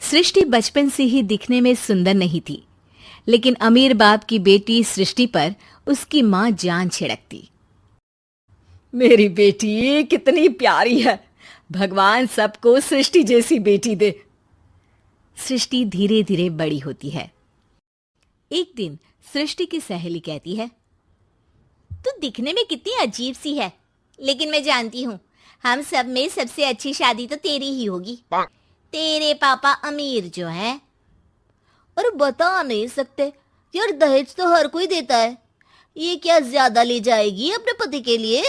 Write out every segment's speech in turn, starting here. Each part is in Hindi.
सृष्टि बचपन से ही दिखने में सुंदर नहीं थी, लेकिन अमीर बाप की बेटी सृष्टि पर उसकी माँ जान छिड़कती। मेरी बेटी कितनी प्यारी है, भगवान सबको सृष्टि जैसी बेटी दे। सृष्टि धीरे धीरे बड़ी होती है। एक दिन सृष्टि की सहेली कहती है, तू दिखने में कितनी अजीब सी है, लेकिन मैं जानती हूँ हम सब में सबसे अच्छी शादी तो तेरी ही होगी। तेरे पापा अमीर जो है। और बता नहीं सकते यार, दहेज तो हर कोई देता है, ये क्या ज्यादा ले जाएगी अपने पति के लिए?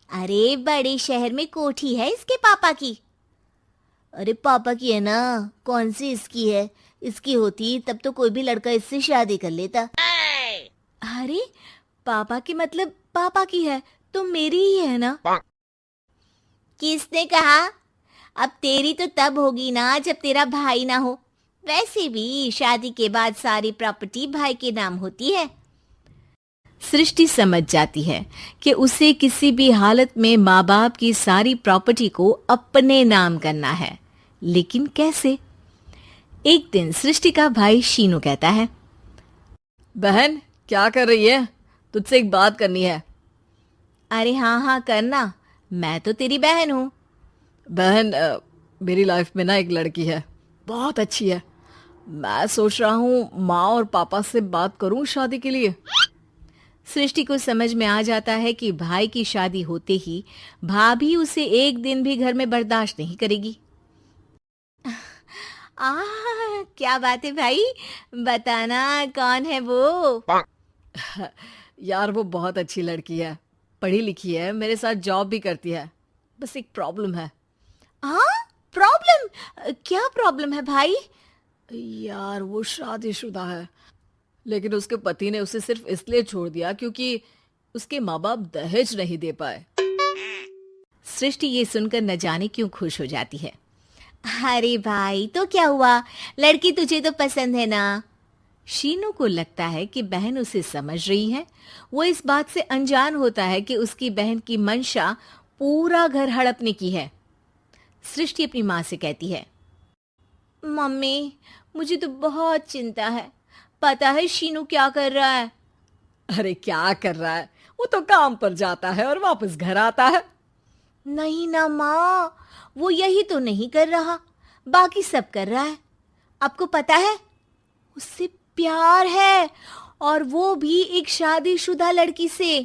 अरे बड़े शहर में कोठी है इसके पापा की। अरे पापा की है ना, कौन सी इसकी है? इसकी होती तब तो कोई भी लड़का इससे शादी कर लेता। अरे पापा की मतलब पापा की है तो मेरी ही है ना? किसने कहा? अब तेरी तो तब होगी ना जब तेरा भाई ना हो। वैसे भी शादी के बाद सारी प्रॉपर्टी भाई के नाम होती है। सृष्टि समझ जाती है कि उसे किसी भी हालत में माँ बाप की सारी प्रॉपर्टी को अपने नाम करना है, लेकिन कैसे? एक दिन सृष्टि का भाई शीनू कहता है, बहन क्या कर रही है? तुझसे एक बात करनी है। अरे हाँ हाँ करना, मैं तो तेरी बहन हूँ। बहन मेरी लाइफ में ना एक लड़की है, बहुत अच्छी है। मैं सोच रहा हूँ माँ और पापा से बात करूँ शादी के लिए। सृष्टि को समझ में आ जाता है कि भाई की शादी होते ही भाभी उसे एक दिन भी घर में बर्दाश्त नहीं करेगी। क्या बात है भाई, बताना कौन है वो? यार वो बहुत अच्छी लड़की है, पढ़ी लिखी है, मेरे साथ जॉब भी करती है। बस एक प्रॉब्लम है। प्रॉब्लम? क्या प्रॉब्लम है भाई? यार वो शादीशुदा है, लेकिन उसके पति ने उसे सिर्फ इसलिए छोड़ दिया क्योंकि उसके माँ बाप दहेज नहीं दे पाए। सृष्टि ये सुनकर न जाने क्यों खुश हो जाती है। अरे भाई तो क्या हुआ, लड़की तुझे तो पसंद है ना? शीनू को लगता है कि बहन उसे समझ रही है। वो इस बात से अनजान होता है कि उसकी बहन की मंशा पूरा घर हड़पने की है। सृष्टि अपनी माँ से कहती है, मम्मी मुझे तो बहुत चिंता है। पता है शीनू क्या कर रहा है? अरे क्या कर रहा है? वो तो काम पर जाता है और वापस घर आता है। नहीं ना माँ, वो यही तो नहीं कर रहा, बाकी सब कर रहा है। आपको पता है उससे प्यार है, और वो भी एक शादीशुदा लड़की से।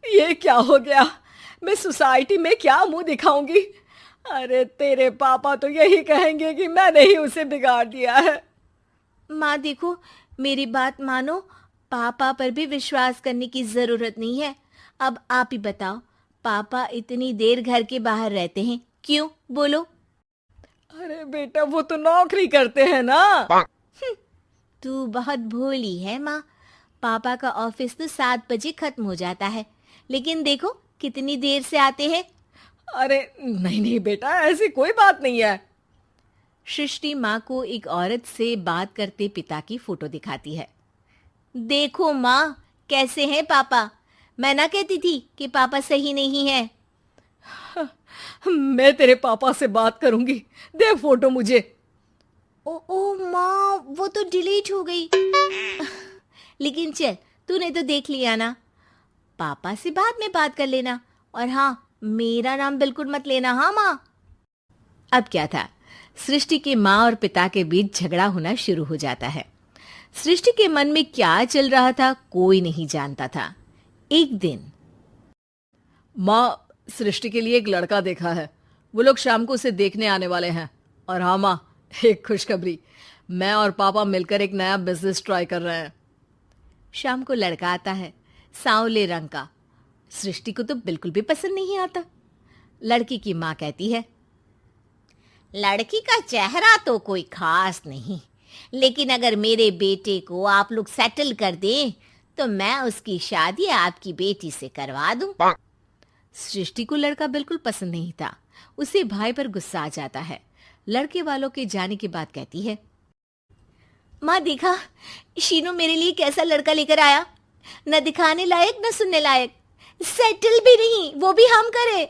ये क्या हो गया? मैं सोसाइटी में क्या मुंह दिखाऊंगी? अरे तेरे पापा तो यही कहेंगे कि मैंने ही उसे बिगाड़ दिया है। माँ देखो, मेरी बात मानो, पापा पर भी विश्वास करने की जरूरत नहीं है। अब आप ही बताओ, पापा इतनी देर घर के बाहर रहते हैं क्यों? बोलो। अरे बेटा वो तो नौकरी करते हैं ना। तू बहुत भोली है माँ। पापा का ऑफिस तो 7 बजे खत्म हो जाता है, लेकिन देखो कितनी देर से आते हैं। अरे नहीं नहीं बेटा, ऐसी कोई बात नहीं है। सृष्टि माँ को एक औरत से बात करते पिता की फोटो दिखाती है। देखो माँ, कैसे हैं पापा? मैं ना कहती थी कि पापा सही नहीं है। मैं तेरे पापा से बात करूंगी, दे फोटो मुझे। ओ माँ, वो तो डिलीट हो गई। लेकिन चल, तूने तो देख लिया ना। पापा से बाद में बात कर लेना, और हाँ, मेरा नाम बिल्कुल मत लेना। हाँ माँ। अब क्या था, सृष्टि के माँ और पिता के बीच झगड़ा होना शुरू हो जाता है। सृष्टि के मन में क्या चल रहा था कोई नहीं जानता था। एक दिन, माँ सृष्टि के लिए एक लड़का देखा है, वो लोग शाम को उसे देखने आने वाले हैं। और हाँ माँ, एक खुशखबरी, मैं और पापा मिलकर एक नया बिजनेस ट्राई कर रहे हैं। शाम को लड़का आता है, सांवले रंग का। सृष्टि को तो बिल्कुल भी पसंद नहीं आता। लड़की की माँ कहती है, लड़की का चेहरा तो कोई खास नहीं, लेकिन अगर मेरे बेटे को आप लोग सेटल कर दें तो मैं उसकी शादी आपकी बेटी से करवा दूं। सृष्टि को लड़का बिल्कुल पसंद नहीं था। उसे भाई पर गुस्सा आ जाता है। लड़के वालों के जाने के बाद कहती है, माँ देखा, शीनू मेरे लिए कैसा लड़का लेकर आया। न दिखाने लायक न सुनने लायक, सेटल भी नहीं, वो भी हम करे।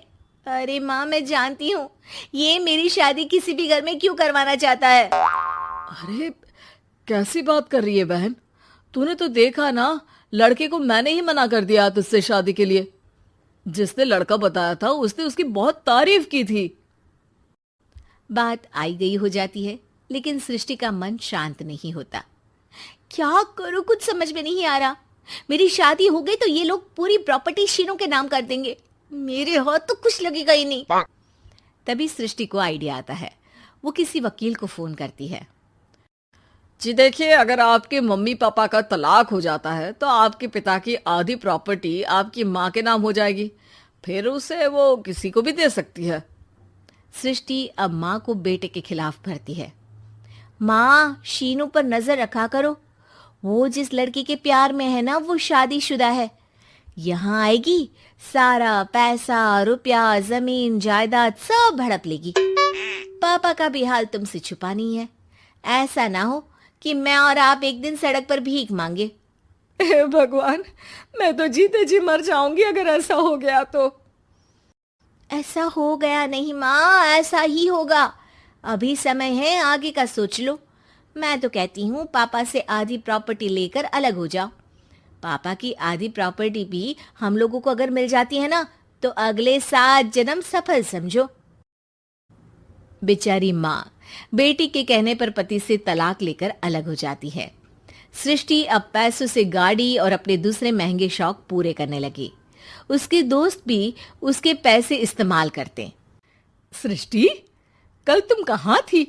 अरे माँ, मैं जानती हूँ ये मेरी शादी किसी भी घर में क्यों करवाना चाहता है। अरे कैसी बात कर रही है बहन, तूने तो देखा ना, लड़के को मैंने ही मना कर दिया तुझसे शादी के लिए। जिसने लड़का बताया था उसने उसकी बहुत तारीफ की थी। बात आई गई हो जाती है, लेकिन सृष्टि का मन शांत नहीं होता। क्या करूं, कुछ समझ में नहीं आ रहा। मेरी शादी हो गई तो ये लोग पूरी प्रॉपर्टी शीनू के नाम कर देंगे, मेरे हाथ तो कुछ लगेगा ही नहीं। तभी सृष्टि को आइडिया आता है। वो किसी वकील को फोन करती है। जी देखिए, अगर आपके मम्मी पापा का तलाक हो जाता है तो आपके पिता की आधी प्रॉपर्टी आपकी माँ के नाम हो जाएगी, फिर उसे वो किसी को भी दे सकती है। सृष्टि अब माँ को बेटे के खिलाफ भरती है। माँ, शीनू पर नजर रखा करो, वो जिस लड़की के प्यार में है ना, वो शादीशुदा है। यहाँ आएगी, सारा पैसा, रुपया, जमीन, जायदाद सब हड़प लेगी। पापा का भी हाल तुमसे छुपा नहीं है। ऐसा ना हो कि मैं और आप एक दिन सड़क पर भीख मांगे। हे भगवान, मैं तो जीते जी मर जाऊंगी अगर ऐसा हो गया तो। ऐसा हो गया नहीं माँ, ऐसा ही होगा। अभी समय है, आगे का सोच लो। मैं तो कहती हूँ पापा से आधी प्रॉपर्टी लेकर अलग हो जाओ। पापा की आधी प्रॉपर्टी भी हम लोगों को अगर मिल जाती है ना, तो अगले 7 जन्म सफल समझो। बेचारी माँ बेटी के कहने पर पति से तलाक लेकर अलग हो जाती है। सृष्टि अब पैसों से गाड़ी और अपने दूसरे महंगे शौक पूरे करने लगी। उसके दोस्त भी उसके पैसे इस्तेमाल करते। सृष्टि, कल तुम कहाँ थी?